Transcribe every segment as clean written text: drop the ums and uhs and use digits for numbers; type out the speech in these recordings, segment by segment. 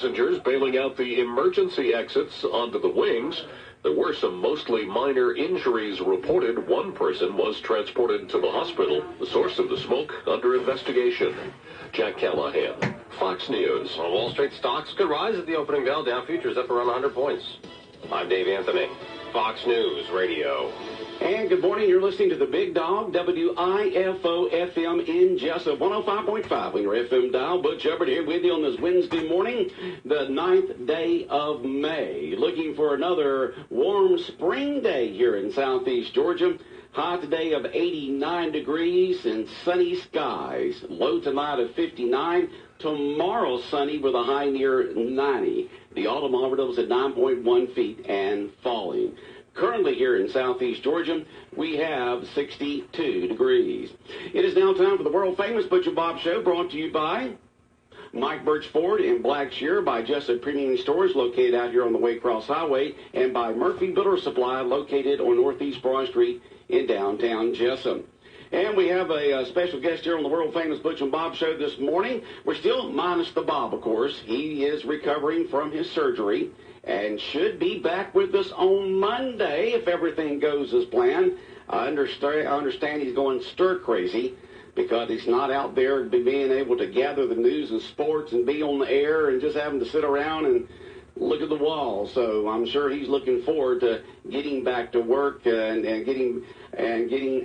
Passengers bailing out the emergency exits onto the wings. There were some mostly minor injuries reported. One person was transported to the hospital. The source of the smoke under investigation. Jack Callahan, Fox News. Well, Wall Street stocks could rise at the opening bell. Dow futures up around 100 points. I'm Dave Anthony, Fox News Radio. And good morning. You're listening to the Big Dog, WIFO FM in Jesup, 105.5 on your FM dial. Butch Hubbard here with you on this Wednesday morning, the 9th day of May. Looking for another warm spring day here in southeast Georgia. High today of 89 degrees and sunny skies. Low tonight of 59. Tomorrow sunny with a high near 90. The altimeter is at 9.1 feet and falling. Currently here in southeast Georgia, we have 62 degrees. It is now time for the world-famous Butch and Bob Show, brought to you by Mike Birch Ford in Blackshear, by Jesup Premium Stores located out here on the Waycross Highway, and by Murphy Builder Supply located on Northeast Broad Street in downtown Jesup. And we have a special guest here on the world-famous Butch and Bob Show this morning. We're still minus the Bob, of course. He is recovering from his surgery and should be back with us on Monday if everything goes as planned. I understand he's going stir-crazy because he's not out there being able to gather the news and sports and be on the air and just having to sit around and look at the wall. So I'm sure he's looking forward to getting back to work and getting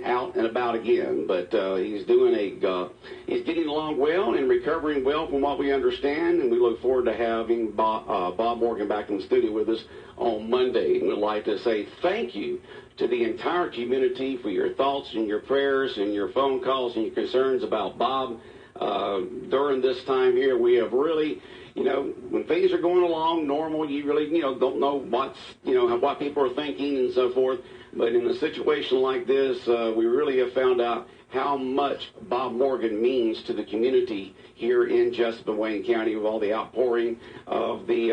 out and about again. But he's getting along well and recovering well from what we understand, and we look forward to having Bob Morgan back in the studio with us on Monday. And we'd like to say thank you to the entire community for your thoughts and your prayers and your phone calls and your concerns about Bob. During this time here, we have really, when things are going along normal, you really, don't know what people are thinking and so forth. But in a situation like this, we really have found out how much Bob Morgan means to the community here in Jesup and Wayne County, with all the outpouring of the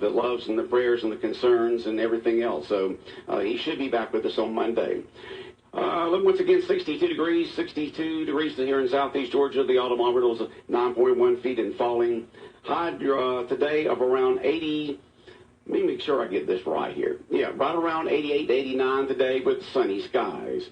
loves and the prayers and the concerns and everything else. So he should be back with us on Monday. Once again, 62 degrees here in southeast Georgia. The altimeter is 9.1 feet and falling. High today of around 80. Let me make sure I get this right here. Yeah, right around 88 to 89 today with sunny skies.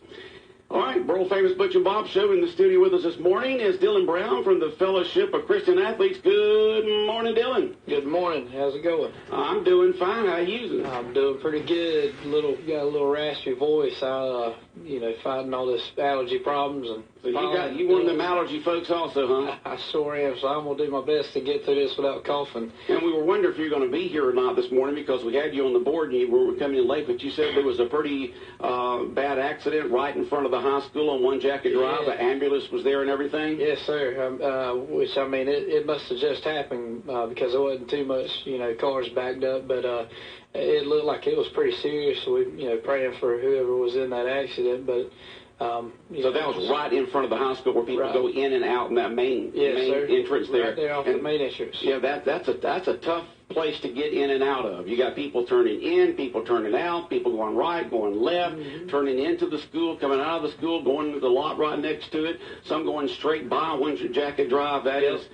All right, world-famous Butch and Bob Show. In the studio with us this morning is Dylan Brown from the Fellowship of Christian Athletes. Good morning, Dylan. Good morning. How's it going? I'm doing fine. How are you doing? I'm doing pretty good. Got a little raspy voice. Fighting all this allergy problems and. So you one of them allergy folks also, huh? I sure am. So I'm gonna do my best to get through this without coughing. And we were wondering if you were going to be here or not this morning because we had you on the board and you were coming in late. But you said there was a pretty bad accident right in front of the high school on One Jacket Drive. The ambulance was there and everything. Yes, sir. It must have just happened because there wasn't too much, cars backed up, but. It looked like it was pretty serious. So we, praying for whoever was in that accident, but. So that was right in front of the high school where people go in and out in that main entrance there. Right there off the main entrance. Yeah, that's a tough place to get in and out of. You got people turning in, people turning out, people going right, going left, turning into the school, coming out of the school, going to the lot right next to it. Some going straight by One Jacket Drive. That is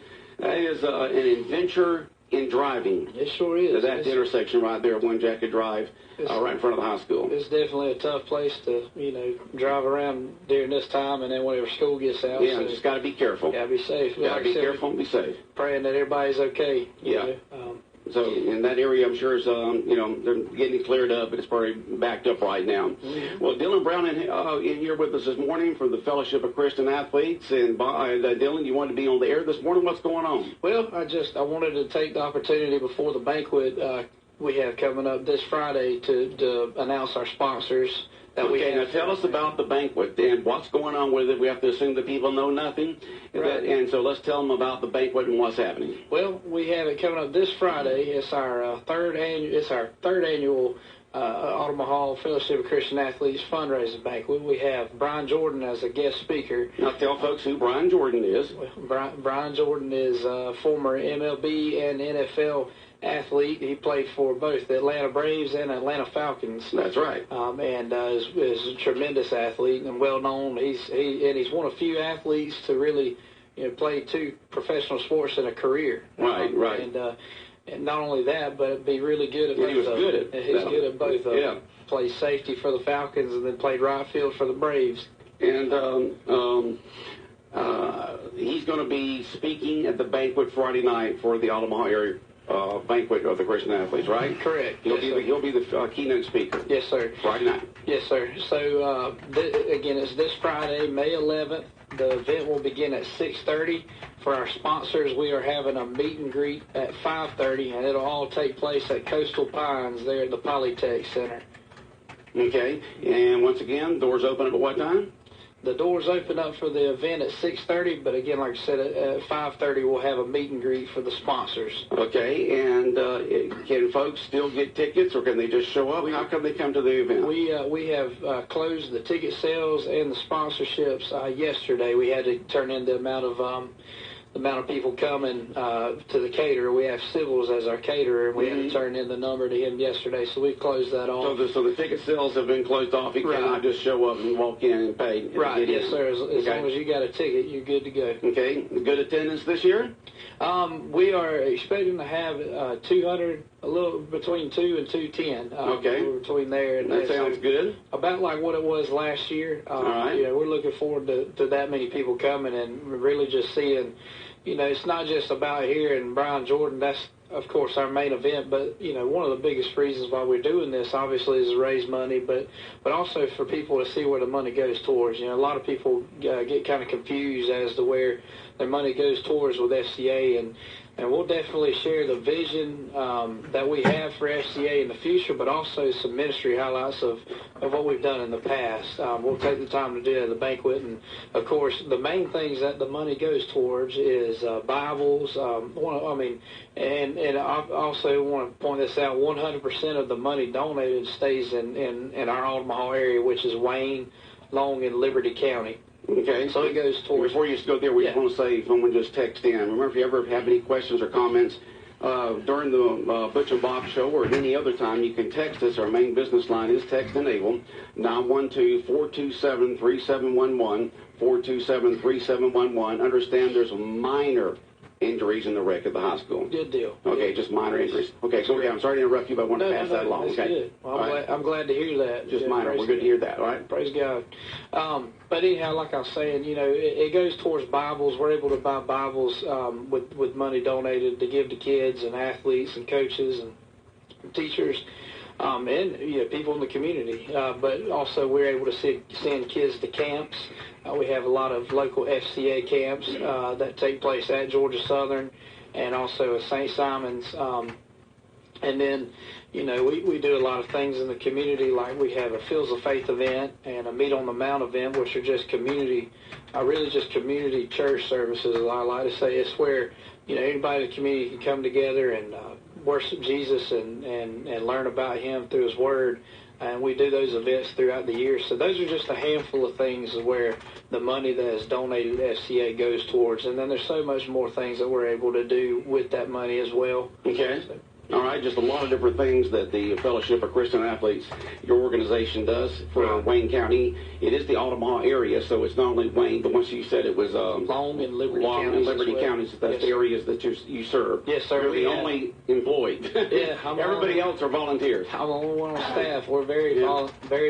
an adventure in driving. It sure is. That intersection right there, One Jacket Drive, right in front of the high school. It's definitely a tough place to, drive around during this time and then whenever school gets out. Yeah, so just got to be careful. Got to be safe. Got to be careful and be safe. Praying that everybody's okay. Yeah. So in that area, I'm sure is, they're getting it cleared up, but it's probably backed up right now. Mm-hmm. Well, Dylan Brown in here with us this morning from the Fellowship of Christian Athletes. And Dylan, you wanted to be on the air this morning. What's going on? Well, I wanted to take the opportunity before the banquet we have coming up this Friday to announce our sponsors. Now tell us about the banquet and what's going on with it. We have to assume that people know nothing. Right. And so let's tell them about the banquet and what's happening. Well, we have it coming up this Friday. It's our third annual Automobile Hall Fellowship of Christian Athletes fundraising banquet. We have Brian Jordan as a guest speaker. Now tell folks who Brian Jordan is. Well, Brian Jordan is a former MLB and NFL athlete. He played for both the Atlanta Braves and Atlanta Falcons. That's right. And is a tremendous athlete and well known. He's one of few athletes to really play two professional sports in a career. Right. And and not only that, but be really good at both. He was good at He's good at both of them. Yeah. Played safety for the Falcons and then played right field for the Braves. And he's going to be speaking at the banquet Friday night for the Omaha area banquet of the Christian athletes, right? Correct. He'll be the keynote speaker. Yes, sir. Friday night. Yes, sir. So, again, it's this Friday, May 11th. The event will begin at 6:30. For our sponsors, we are having a meet and greet at 5:30, and it'll all take place at Coastal Pines there at the Polytech Center. Okay. And once again, doors open at what time? The doors open up for the event at 6:30, but again, like I said, at 5:30 we'll have a meet and greet for the sponsors. Okay, and can folks still get tickets, or can they just show up? How can they come to the event? We have closed the ticket sales and the sponsorships yesterday. We had to turn in the amount of people coming to the caterer. We have Civils as our caterer, and we had to turn in the number to him yesterday, so we've closed that off. So the ticket sales have been closed off. You cannot just show up and walk in and pay. Right, yes, sir. As long as you got a ticket, you're good to go. Okay, good attendance this year? We are expecting to have 200, a little between 2 and 210. Okay. Between there and that sounds good. About like what it was last year. All right. We're looking forward to that many people coming and really just seeing. It's not just about here in Bryan, Jordan. That's, of course, our main event. But, one of the biggest reasons why we're doing this, obviously, is to raise money, but also for people to see where the money goes towards. A lot of people get kind of confused as to where their money goes towards with FCA, and we'll definitely share the vision that we have for FCA in the future, but also some ministry highlights of what we've done in the past. We'll take the time to do that at the banquet, and of course, the main things that the money goes towards is Bibles. And I also want to point this out: 100% of the money donated stays in our Omaha area, which is Wayne, Long, and Liberty County. Okay. So it goes towards. Before you go there, we just want to say, if someone just text in. Remember, if you ever have any questions or comments during the Butch and Bob show or at any other time, you can text us. Our main business line is text enabled, 912-427-3711, 427-3711. Understand there's minor injuries in the wreck at the hospital. Good deal. Okay, just minor injuries. Okay, so I'm sorry to interrupt you, but I want to pass that along. That's okay. Good. Well, I'm glad to hear that. Just minor. We're good to hear that, all right? Praise God. But anyhow, like I was saying, it goes towards Bibles. We're able to buy Bibles with money donated to give to kids and athletes and coaches and teachers. And people in the community, but also we're able to send kids to camps. We have a lot of local FCA camps that take place at Georgia Southern and also at St. Simon's. And then, we do a lot of things in the community, like we have a Fields of Faith event and a Meet on the Mount event, which are just community church services, as I like to say. It's where, anybody in the community can come together and worship Jesus and learn about him through his word. And we do those events throughout the year. So those are just a handful of things where the money that is donated to FCA goes towards. And then there's so much more things that we're able to do with that money as well. Okay. All right, just a lot of different things that the Fellowship of Christian Athletes, your organization, does for Wayne County. It is the Omaha area, so it's not only Wayne, but once you said it was Long and Liberty Counties. That's the areas that you serve. Yes, sir. You're the only employed. Yeah, everybody else are volunteers. I'm the only one on staff. We're very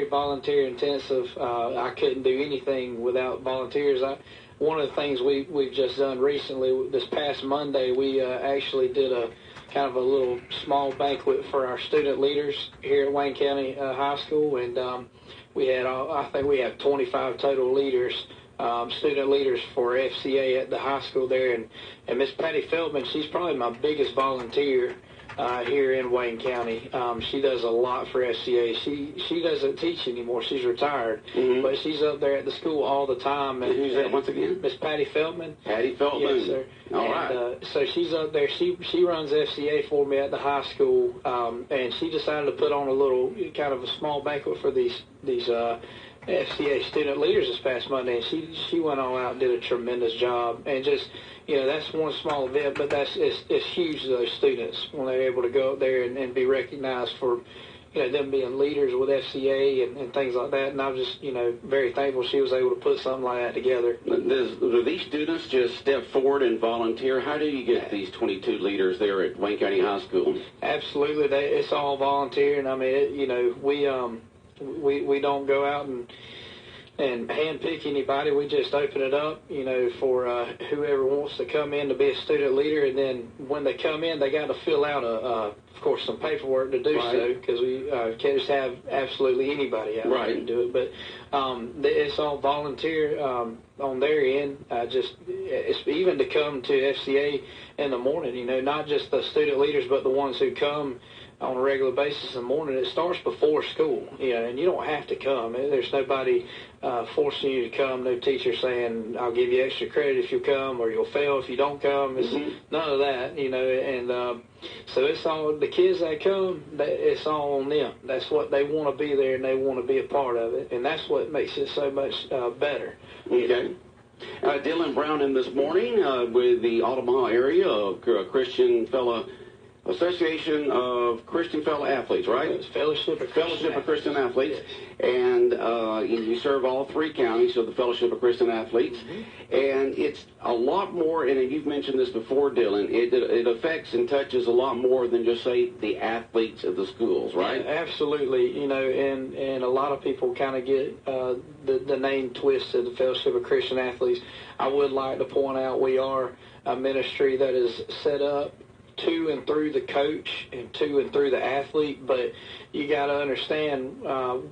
volunteer intensive. I couldn't do anything without volunteers. One of the things we've just done recently, this past Monday, we actually did a kind of a little small banquet for our student leaders here at Wayne County High School, and we had, I think we have 25 total leaders, student leaders for FCA at the high school there, and Miss Patty Feldman, she's probably my biggest volunteer here in Wayne County. She does a lot for FCA. She doesn't teach anymore. She's retired, but she's up there at the school all the time. And who's that once again? Miss Patty Feldman. Patty Feldman. Yes, sir. All right. So she's up there. She runs FCA for me at the high school, and she decided to put on a little kind of a small banquet for these FCA student leaders this past Monday, and she went all out and did a tremendous job. And just, that's one small event, but it's huge to those students when they're able to go up there and be recognized for, them being leaders with FCA and things like that. And I'm just, very thankful she was able to put something like that together. Do these students just step forward and volunteer? How do you get these 22 leaders there at Wayne County High School? Absolutely. It's all volunteer. And I mean, we don't go out and handpick anybody. We just open it up, for whoever wants to come in to be a student leader. And then when they come in, they got to fill out, of course, some paperwork to do so, because we can't just have absolutely anybody out there to do it. But it's all volunteer on their end. It's even to come to FCA in the morning, not just the student leaders, but the ones who come on a regular basis in the morning. It starts before school, and you don't have to come. There's nobody forcing you to come, no teacher saying, I'll give you extra credit if you come, or you'll fail if you don't come. It's none of that, and so it's all, the kids that come, it's all on them. That's what they want to be there, and they want to be a part of it, and that's what makes it so much better. Okay. Dylan Brown in this morning with the Omaha area Christian Fellow Association of Christian Fellow Athletes, right? It's Fellowship of Christian Athletes. And you serve all three counties of the Fellowship of Christian Athletes. And it's a lot more, and you've mentioned this before, Dylan, it affects and touches a lot more than just, say, the athletes of the schools, right? Yeah, absolutely. And a lot of people kind of get the name twisted, the Fellowship of Christian Athletes. I would like to point out we are a ministry that is set up to and through the coach and to and through the athlete, but you got to understand,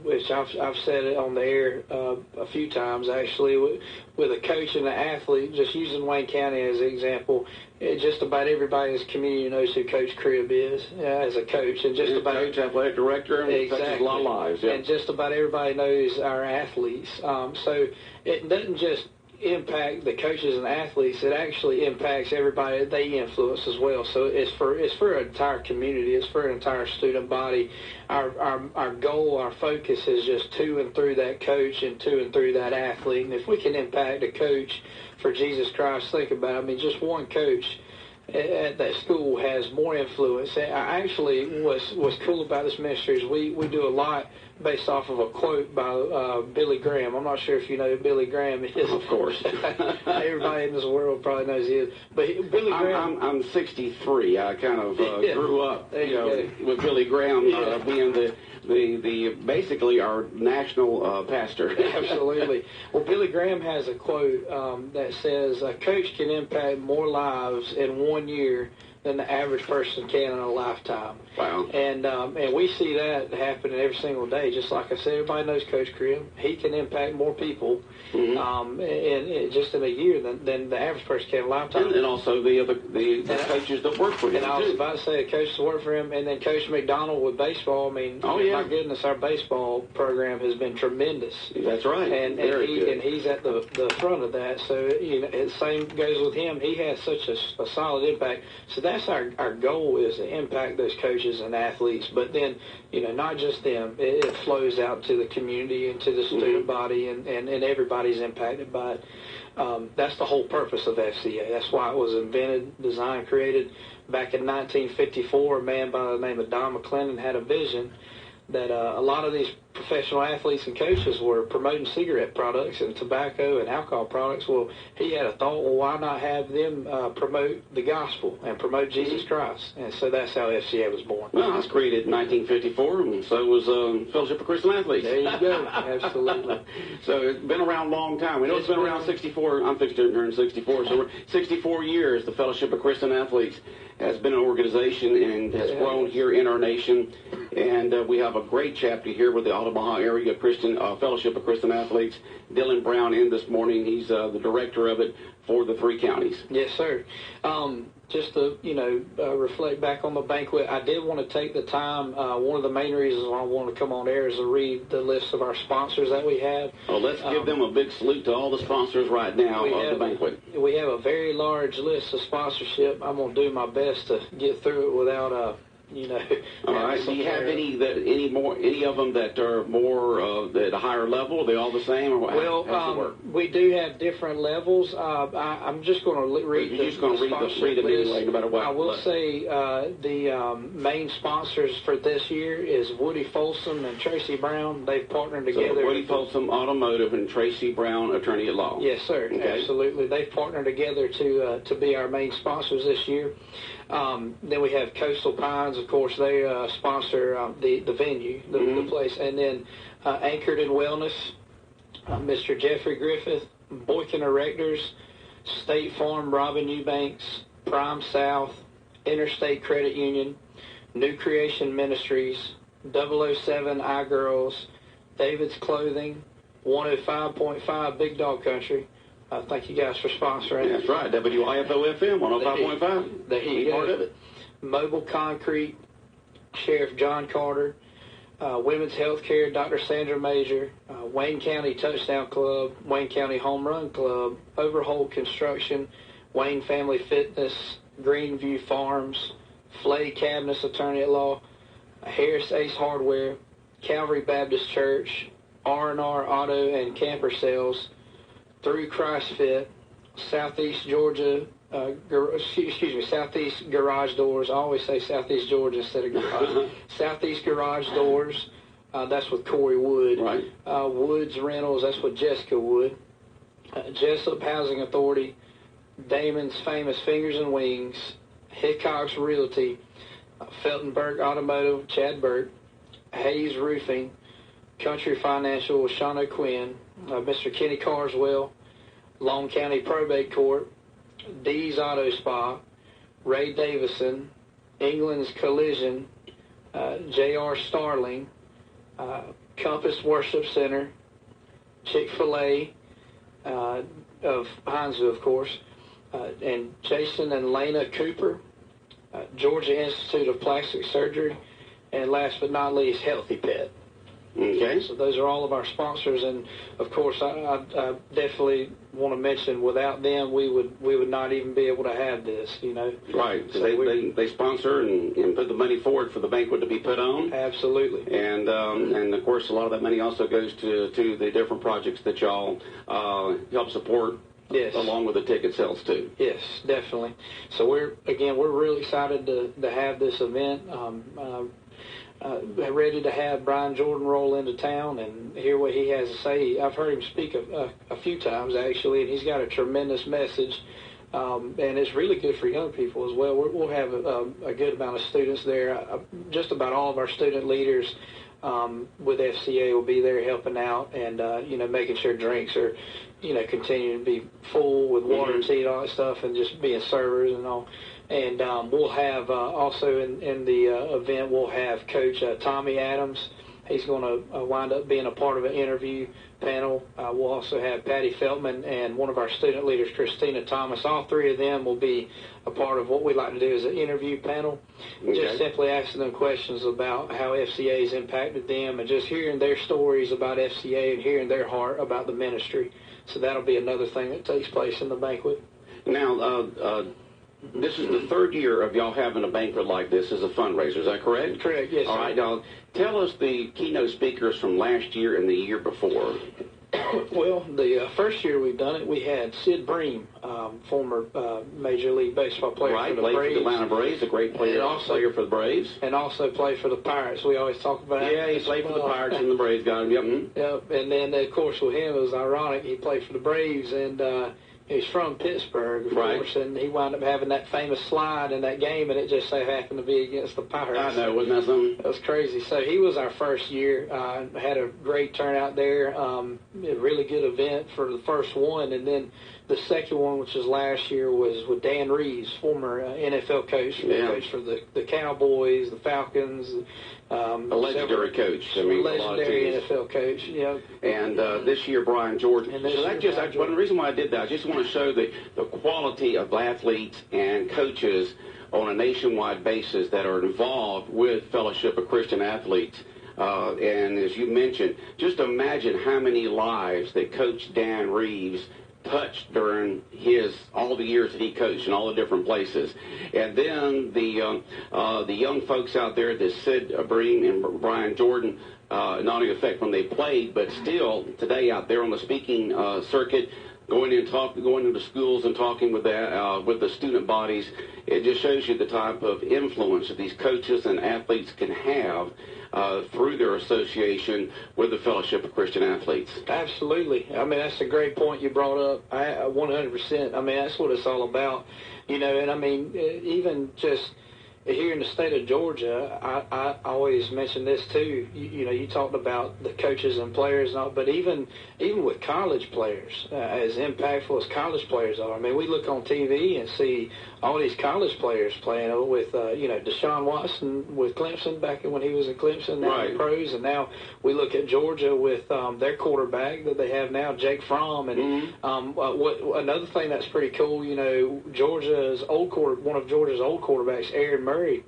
which I've said it on the air a few times actually, with a coach and an athlete, just using Wayne County as an example, just about everybody in this community knows who Coach Cribb is as a coach, and just about coach, athletic director, and touches a lot of lives. Yeah. And just about everybody knows our athletes. So it doesn't just impact the coaches and athletes, it actually impacts everybody that they influence as well. So it's for an entire community, it's for an entire student body. Our goal, our focus is just to and through that coach and to and through that athlete. And if we can impact a coach for Jesus Christ, think about it. I mean, just one coach at that school has more influence. Actually, what's cool about this ministry is we do a lot based off of a quote by Billy Graham. I'm not sure if you know who Billy Graham is. Of course. Everybody in this world probably knows he is. But Billy Graham... I'm 63. I kind of grew up with Billy Graham being the basically our national pastor. Absolutely. Well, Billy Graham has a quote that says, a coach can impact more lives in 1 year than the average person can in a lifetime. Wow. And we see that happening every single day. Just like I said, everybody knows Coach Cribb. He can impact more people just in a year than the average person can in a lifetime. And also the coaches that work for him. And I was about to say the coaches that work for him, and then Coach McDonald with baseball. I mean, my goodness, our baseball program has been tremendous. That's right. And he's at the front of that. So the same goes with him. He has such a solid impact. So that's our goal, is to impact those coaches and athletes. But then, not just them. It flows out to the community and to the student body, and everybody's impacted by it. That's the whole purpose of FCA. That's why it was invented, designed, created back in 1954. A man by the name of Don McClendon had a vision that a lot of these professional athletes and coaches were promoting cigarette products and tobacco and alcohol products. Well, he had a thought, well, why not have them promote the gospel and promote Jesus Christ? And so that's how FCA was born. Well, it was created in 1954, and so was Fellowship of Christian Athletes. There you go. Absolutely. So it's been around a long time. We know it's been around 64. I'm fixing to turn 64. So 64 years, the Fellowship of Christian Athletes has been an organization and has grown here in our nation. And we have a great chapter here with the Omaha area Christian Fellowship of Christian Athletes. Dylan Brown in this morning. He's the director of it for the three counties. Yes, sir. Just to, reflect back on the banquet, I did want to take the time. One of the main reasons why I wanted to come on air is to read the list of our sponsors that we have. Well, let's give them a big salute to all the sponsors right now of the banquet. We have a very large list of sponsorship. I'm going to do my best to get through it without you know. All right. Do you have any of them that are more at a higher level? Are they all the same, or how does it work? We do have different levels. I'm just going to read. You're just going to read them anyway, no matter what. I will say the main sponsors for this year is Woody Folsom and Tracy Brown. They've partnered together. So Woody Folsom Automotive and Tracy Brown, attorney at law. Yes, sir. Okay. Absolutely. They've partnered together to be our main sponsors this year. Then we have Coastal Pines, of course. They sponsor the venue, the place. And then Anchored in Wellness, Mr. Jeffrey Griffith, Boykin Erectors, State Farm, Robin Eubanks, Prime South, Interstate Credit Union, New Creation Ministries, 007 iGirls, David's Clothing, 105.5 Big Dog Country. Thank you guys for sponsoring. That's right. WIFO FM 105.5. There you go. Part of it. Mobile Concrete, Sheriff John Carter, Women's Healthcare, Dr. Sandra Major, Wayne County Touchdown Club, Wayne County Home Run Club, Overhold Construction, Wayne Family Fitness, Greenview Farms, Flay Cabinets Attorney at Law, Harris Ace Hardware, Calvary Baptist Church, R&R Auto and Camper Sales, Through Christ Fit, Southeast Georgia, Southeast Garage Doors. I always say Southeast Georgia instead of garage. Southeast Garage Doors, that's with Corey Wood. Right. Woods Rentals, that's with Jessica Wood. Jesup Housing Authority, Damon's Famous Fingers and Wings, Hickox Realty, Feltenberg Automotive, Chad Burt, Hayes Roofing, Country Financial with Sean O'Quinn, Mr. Kenny Carswell, Long County Probate Court, Dee's Auto Spa, Ray Davison, England's Collision, J.R. Starling, Compass Worship Center, Chick-fil-A of Hinesville, of course, and Jason and Lena Cooper, Georgia Institute of Plastic Surgery, and last but not least, Healthy Pet. Okay. So those are all of our sponsors, and of course, I definitely want to mention without them, we would not even be able to have this, you know. Right. So they sponsor and put the money forward for the banquet to be put on. Absolutely. And of course, a lot of that money also goes to the different projects that y'all help support. Yes. Along with the ticket sales too. Yes, definitely. So we're really excited to have this event. Ready to have Brian Jordan roll into town and hear what he has to say. I've heard him speak a few times, actually, and he's got a tremendous message, and it's really good for young people as well. We'll have a good amount of students there. Just about all of our student leaders with FCA will be there helping out and, making sure drinks are, continuing to be full with water, tea, and all that stuff, and just being servers and all. And we'll have also in the event, we'll have Coach Tommy Adams. He's going to wind up being a part of an interview panel. We'll also have Patty Feltman and one of our student leaders, Christina Thomas. All three of them will be a part of what we like to do as an interview panel. Okay. Just simply asking them questions about how FCA has impacted them and just hearing their stories about FCA and hearing their heart about the ministry. So that'll be another thing that takes place in the banquet. Now, this is the third year of y'all having a banquet like this as a fundraiser. Is that correct? Correct, yes, All right, now, tell us the keynote speakers from last year and the year before. Well, the first year we've done it, we had Sid Bream, former Major League Baseball player for the Braves. Right, played for the Atlanta Braves, a great player, player for the Braves. And also played for the Pirates. We always talk about it. Yeah, he played for the Pirates and the Braves got him. Yep. Yep, and then, of course, with him, it was ironic. He played for the Braves, and he's from Pittsburgh, of course, and he wound up having that famous slide in that game, and it just so happened to be against the Pirates. I know, wasn't that something? That was crazy. So he was our first year. Had a great turnout there. A really good event for the first one, and then the second one, which was last year, was with Dan Reeves, former NFL coach. Coach for the Cowboys, the Falcons. A legendary coach. I mean, legendary NFL coach, yeah. And this year, Brian Jordan. And so that just, one reason why I did that, I just want to show the quality of athletes and coaches on a nationwide basis that are involved with Fellowship of Christian Athletes. And as you mentioned, just imagine how many lives that Coach Dan Reeves touched during all the years that he coached in all the different places. And then the young folks out there that Sid Breen and Brian Jordan, not only affect when they played, but still today out there on the speaking circuit, going into schools and talking with the student bodies. It just shows you the type of influence that these coaches and athletes can have through their association with the Fellowship of Christian Athletes. Absolutely. I mean, that's a great point you brought up. 100%. I mean, that's what it's all about. And I mean, even just here in the state of Georgia, I always mention this too. You talked about the coaches and players, and all, but even with college players, as impactful as college players are. I mean, we look on TV and see all these college players playing with, Deshaun Watson with Clemson back when he was in Clemson, now in the pros, and now we look at Georgia with their quarterback that they have now, Jake Fromm, and another thing that's pretty cool, one of Georgia's old quarterbacks, Aaron Murray,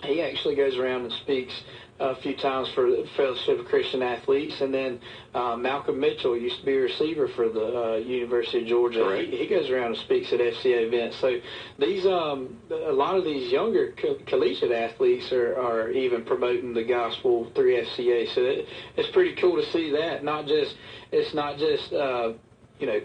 he actually goes around and speaks a few times for the Fellowship of Christian Athletes, and then Malcolm Mitchell used to be a receiver for the University of Georgia. He goes around and speaks at FCA events. So these a lot of these younger collegiate athletes are even promoting the gospel through FCA. So it's pretty cool to see that. It's not just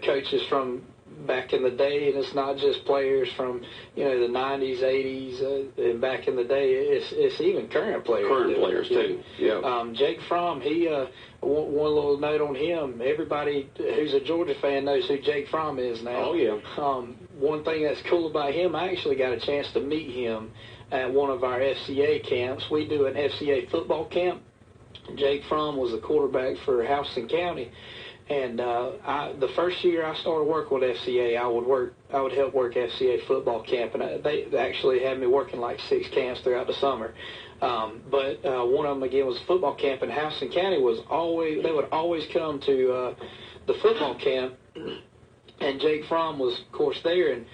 coaches from back in the day, and it's not just players from the 90s, 80s, and back in the day. It's even current players. Too. Yeah. Jake Fromm, he one little note on him. Everybody who's a Georgia fan knows who Jake Fromm is now. Oh yeah. One thing that's cool about him, I actually got a chance to meet him at one of our FCA camps. We do an FCA football camp. Jake Fromm was the quarterback for Houston County. And the first year I started working with FCA, I would help work FCA football camp, and they actually had me working like 6 camps throughout the summer. But one of them again was football camp, and Houston County they would always come to the football camp, and Jake Fromm was of course there, and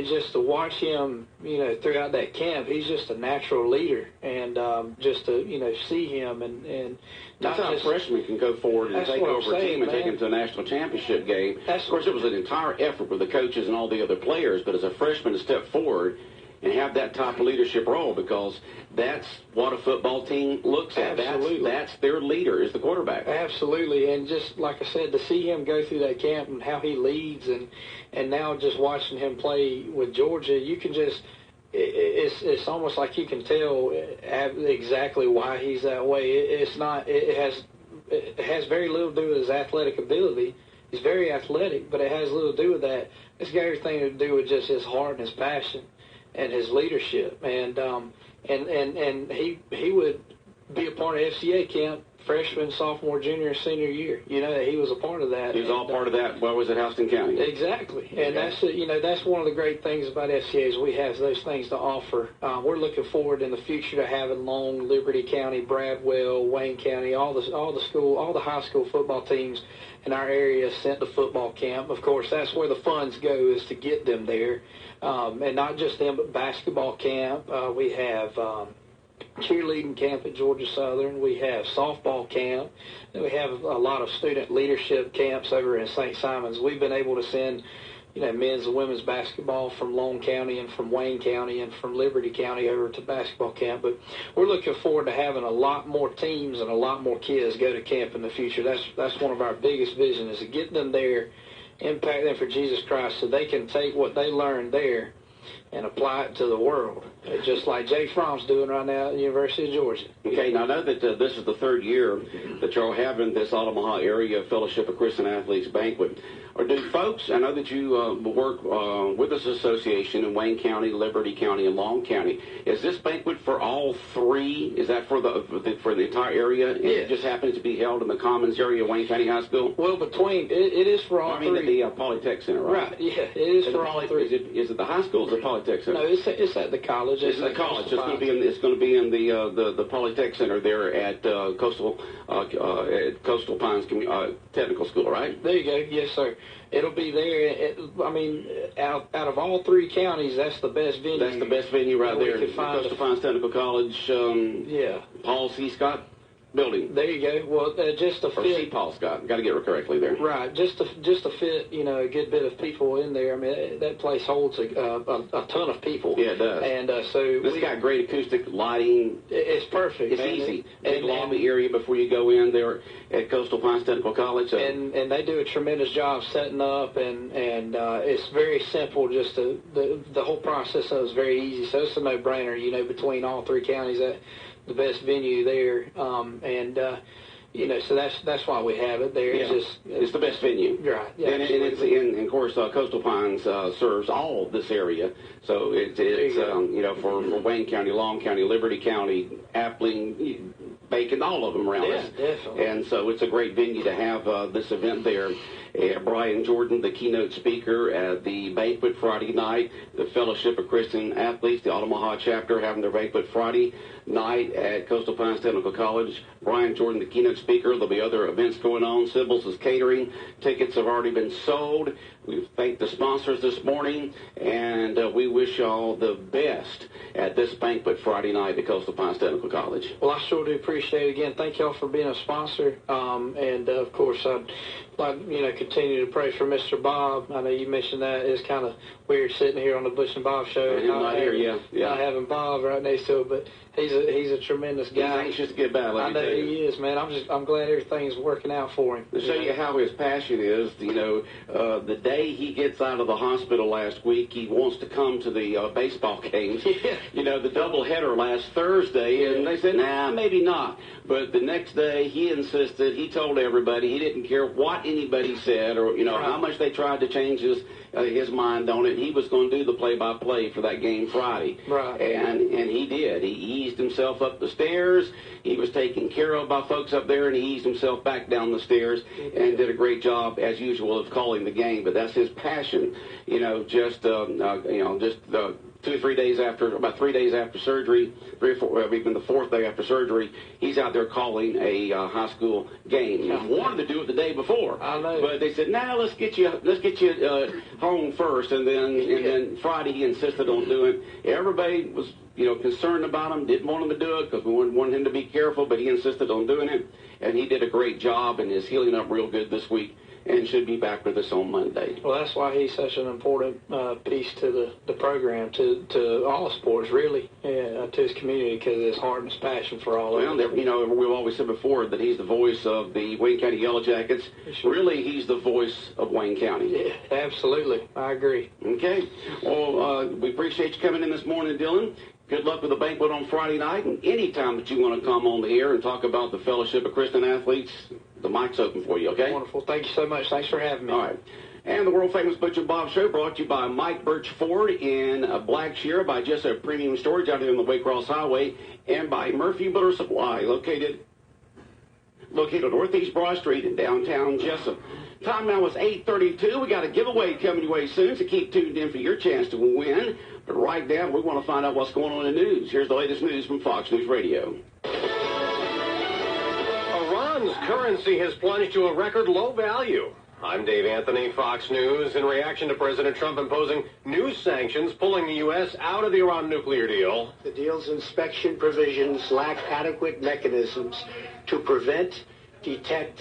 just to watch him, throughout that camp, he's just a natural leader, and just to see him and. That's how a freshman can go forward and take over a team and take him to a national championship game. Of course, it was an entire effort with the coaches and all the other players, but as a freshman to step forward and have that type of leadership role, because that's what a football team looks at. Absolutely. That's their leader is the quarterback. Absolutely, and just like I said, to see him go through that camp and how he leads, and now just watching him play with Georgia, you can just... It's almost like you can tell exactly why he's that way. It has very little to do with his athletic ability. He's very athletic, but it has little to do with that. It's got everything to do with just his heart and his passion and his leadership. And he would be a part of FCA camp freshman, sophomore, junior, and senior year. He was a part of that. He was all part of that. What was at Houston County? Exactly, and that's one of the great things about FCA is we have those things to offer. We're looking forward in the future to having Long, Liberty County, Bradwell, Wayne County, all the high school football teams in our area sent to football camp. Of course, that's where the funds go, is to get them there, and not just them, but basketball camp. We have. Cheerleading camp at Georgia Southern. We have softball camp. And we have a lot of student leadership camps over in St. Simons. We've been able to send, men's and women's basketball from Long County and from Wayne County and from Liberty County over to basketball camp. But we're looking forward to having a lot more teams and a lot more kids go to camp in the future. That's one of our biggest visions, is to get them there, impact them for Jesus Christ, so they can take what they learned there and apply it to the world, just like Jake Fromm's doing right now at the University of Georgia. Okay, now I know that this is the 3rd year that you're having this Omaha Area Fellowship of Christian Athletes Banquet. Or do folks, I know that you work with this association in Wayne County, Liberty County, and Long County. Is this banquet for all 3? Is that for the entire area? Yes. It just happens to be held in the Commons area of Wayne County High School? Well, it is for all 3. I mean, at the Polytech Center, right? Right, yeah, it is for all 3. Is it the high school or the Polytech Center? No, it's at the college. It's at the college. It's going to be in the Polytech Center there at Coastal Pines Technical School, right? There you go. Yes, sir. It'll be there. Out of all 3 counties, that's the best venue. That's the best venue right there. Coastal Pines Technical College. yeah. Paul C. Scott. building. There you go. Well, just to Or fit. CPAL, Scott. Got to get it correctly there. Right, just to fit, a good bit of people in there. I mean, that place holds a ton of people. Yeah, it does. And so This got great acoustic lighting. it's perfect. It's man. easy. Big lobby area before you go in there at Coastal Pines Technical College. And they do a tremendous job setting up, and it's very simple. Just the whole process of it is very easy. So it's a no-brainer. Between all three counties, the best venue there, so that's why we have it there. Yeah. It's the best venue. Right. Yeah, and of course, Coastal Pines serves all of this area. So it's for Wayne County, Long County, Liberty County, Appling, Bacon, all of them around us. Definitely. And so it's a great venue to have this event there. Brian Jordan, the keynote speaker at the banquet Friday night. The Fellowship of Christian Athletes, the Omaha chapter, having their banquet Friday night at Coastal Pines Technical College. Brian Jordan, the keynote speaker. There'll be other events going on. Sybil's is catering. Tickets have already been sold. We thank the sponsors this morning, and we wish y'all the best at this banquet Friday night at Coastal Pines Technical College. Well, I sure do appreciate it. Again, thank y'all for being a sponsor. And, of course, I'd like, continue to pray for Mr. Bob. I know you mentioned that. It's kind of weird sitting here on the Butch and Bob show. Not here, yeah. Not having Bob right next to it, but he's a tremendous guy. He's anxious to get back, I know he is, man. I'm glad everything's working out for him. To show you how his passion is, the day he gets out of the hospital last week, he wants to come to the baseball games. Yeah. The doubleheader last Thursday, and they said, nah, maybe not. But the next day, he insisted. He told everybody he didn't care what anybody said or, how much they tried to change his mind on it. He was going to do the play-by-play for that game Friday. Right. And he did. He eased himself up the stairs. He was taken care of by folks up there, and he eased himself back down the stairs and did a great job, as usual, of calling the game. But that's his passion. Just 2 or 3 days after, about 3 days after surgery, 3 or 4, even the 4th day after surgery, he's out there calling a high school game. He wanted to do it the day before, I know. But they said, let's get you home first, and then Friday he insisted on doing. Everybody was concerned about him, didn't want him to do it because we wanted him to be careful, but he insisted on doing it, and he did a great job and is healing up real good this week. And should be back with us on Monday. Well, that's why he's such an important piece to the program, to all sports, really, to his community, because of his heart and his passion for all of it. We've always said before that he's the voice of the Wayne County Yellow Jackets. Sure. Really, he's the voice of Wayne County. Yeah, absolutely. I agree. Okay. Well, we appreciate you coming in this morning, Dylan. Good luck with the banquet on Friday night, and any time that you want to come on the air and talk about the Fellowship of Christian Athletes, the mic's open for you, okay? Wonderful. Thank you so much. Thanks for having me. All right. And the world-famous Butch and Bob Show brought to you by Mike Birch Ford in Blackshear, by Jesup Premium Storage out here on the Waycross Highway, and by Murphy Builder Supply, located on Northeast Broad Street in downtown Jesup. Time now is 8:32. We got a giveaway coming your way soon, so keep tuned in for your chance to win. But right now, we want to find out what's going on in the news. Here's the latest news from Fox News Radio. Iran's currency has plunged to a record low value. I'm Dave Anthony, Fox News. In reaction to President Trump imposing new sanctions, pulling the U.S. out of the Iran nuclear deal. The deal's inspection provisions lack adequate mechanisms to prevent, detect,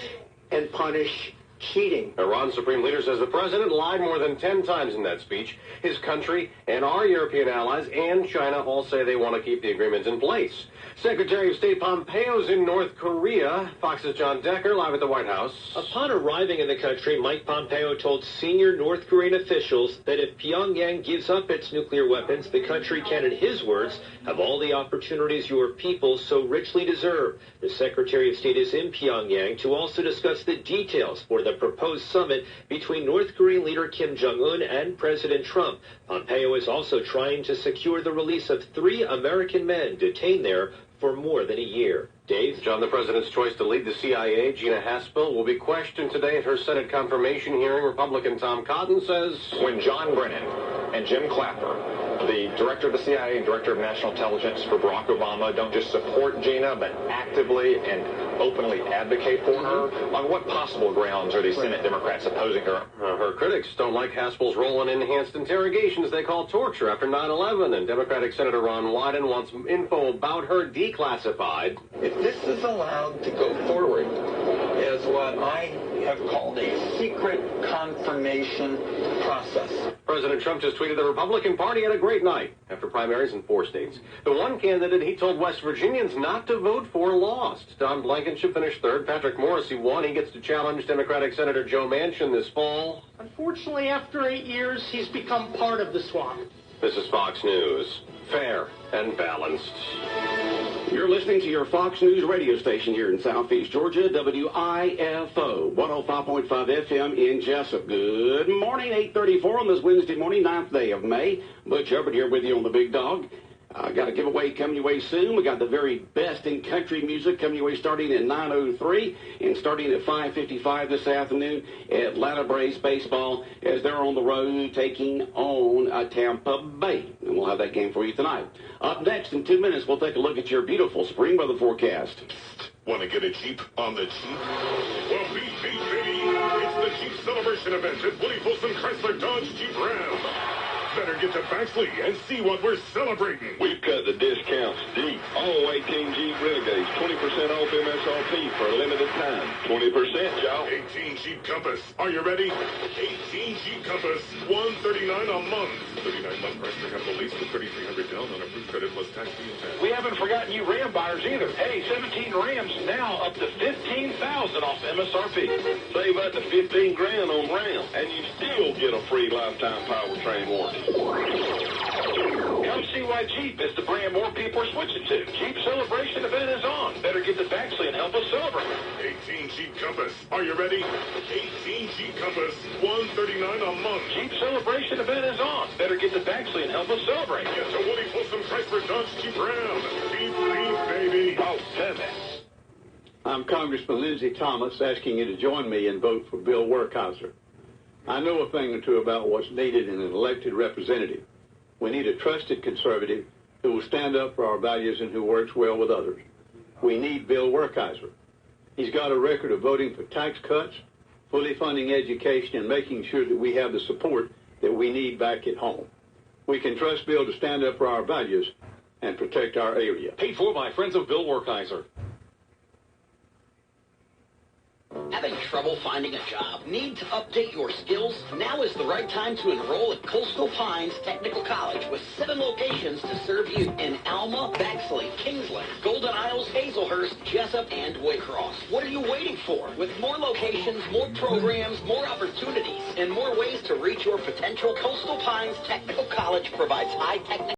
and punish cheating. Iran's supreme leader says the president lied more than 10 times in that speech. His country and our European allies and China all say they want to keep the agreement in place. Secretary of State Pompeo's in North Korea. Fox's John Decker live at the White House. Upon arriving in the country, Mike Pompeo told senior North Korean officials that if Pyongyang gives up its nuclear weapons, the country can, in his words, have all the opportunities your people so richly deserve. The Secretary of State is in Pyongyang to also discuss the details for the proposed summit between North Korean leader Kim Jong-un and President Trump. Pompeo is also trying to secure the release of 3 American men detained there for more than a year. Dave? John, the president's choice to lead the CIA, Gina Haspel, will be questioned today at her Senate confirmation hearing. Republican Tom Cotton says, when John Brennan and Jim Clapper, the director of the CIA and director of national intelligence for Barack Obama, don't just support Gina, but actively and openly advocate for her, on what possible grounds are these Senate Democrats opposing her? Her critics don't like Haspel's role in enhanced interrogations they call torture after 9/11, and Democratic Senator Ron Wyden wants info about her declassified. If If this is allowed to go forward as what I have called a secret confirmation process. President Trump just tweeted the Republican Party had a great night after primaries in 4 states. The one candidate he told West Virginians not to vote for lost. Don Blankenship finished third. Patrick Morrissey won. He gets to challenge Democratic Senator Joe Manchin this fall. Unfortunately, after 8 years, he's become part of the swamp. This is Fox News. Fair and balanced. You're listening to your Fox News radio station here in Southeast Georgia, WIFO 105.5 FM in Jesup. Good morning, 8:34 on this Wednesday morning, 9th day of May. Butch Hubbard here with you on the Big Dog. Got a giveaway coming your way soon. We got the very best in country music coming your way starting at 9:03 and starting at 5:55 this afternoon at Atlanta Braves baseball as they're on the road taking on Tampa Bay. And we'll have that game for you tonight. Up next in 2 minutes, we'll take a look at your beautiful spring weather forecast. Want to get a Jeep on the cheap? Well, beat, baby. It's the Jeep Celebration event at WIFO Chrysler Dodge Jeep Ram. Better get to Baxley and see what we're celebrating. We've cut the discounts deep. All 18 Jeep Renegades, 20% off MSRP for a limited time. 20%, y'all. 18 Jeep Compass. Are you ready? 18 Jeep Compass, $139 a month. 39-month price for capital lease with $3,300 down on approved credit plus tax fee and tax. We haven't forgotten you Ram buyers either. Hey, 17 Rams now up to $15,000 off MSRP. Save up to $15,000 on Ram, and you still get a free lifetime powertrain warranty. Come see why Jeep is the brand more people are switching to. Jeep Celebration event is on. Better get to Baxley and help us celebrate. 18 Jeep Compass. Are you ready? 18 Jeep Compass, $139 a month. Jeep Celebration event is on. Better get to Baxley and help us celebrate. Get to Woody Folsom Chrysler Dodge Jeep Ram. Beep, beep, baby. Oh, damn it. I'm Congressman Lindsey Thomas asking you to join me and vote for Bill Werkheiser. I know a thing or two about what's needed in an elected representative. We need a trusted conservative who will stand up for our values and who works well with others. We need Bill Werkheiser. He's got a record of voting for tax cuts, fully funding education, and making sure that we have the support that we need back at home. We can trust Bill to stand up for our values and protect our area. Paid for by Friends of Bill Werkheiser. Having trouble finding a job? Need to update your skills? Now is the right time to enroll at Coastal Pines Technical College with 7 locations to serve you in Alma, Baxley, Kingsland, Golden Isles, Hazelhurst, Jesup, and Waycross. What are you waiting for? With more locations, more programs, more opportunities, and more ways to reach your potential, Coastal Pines Technical College provides high technical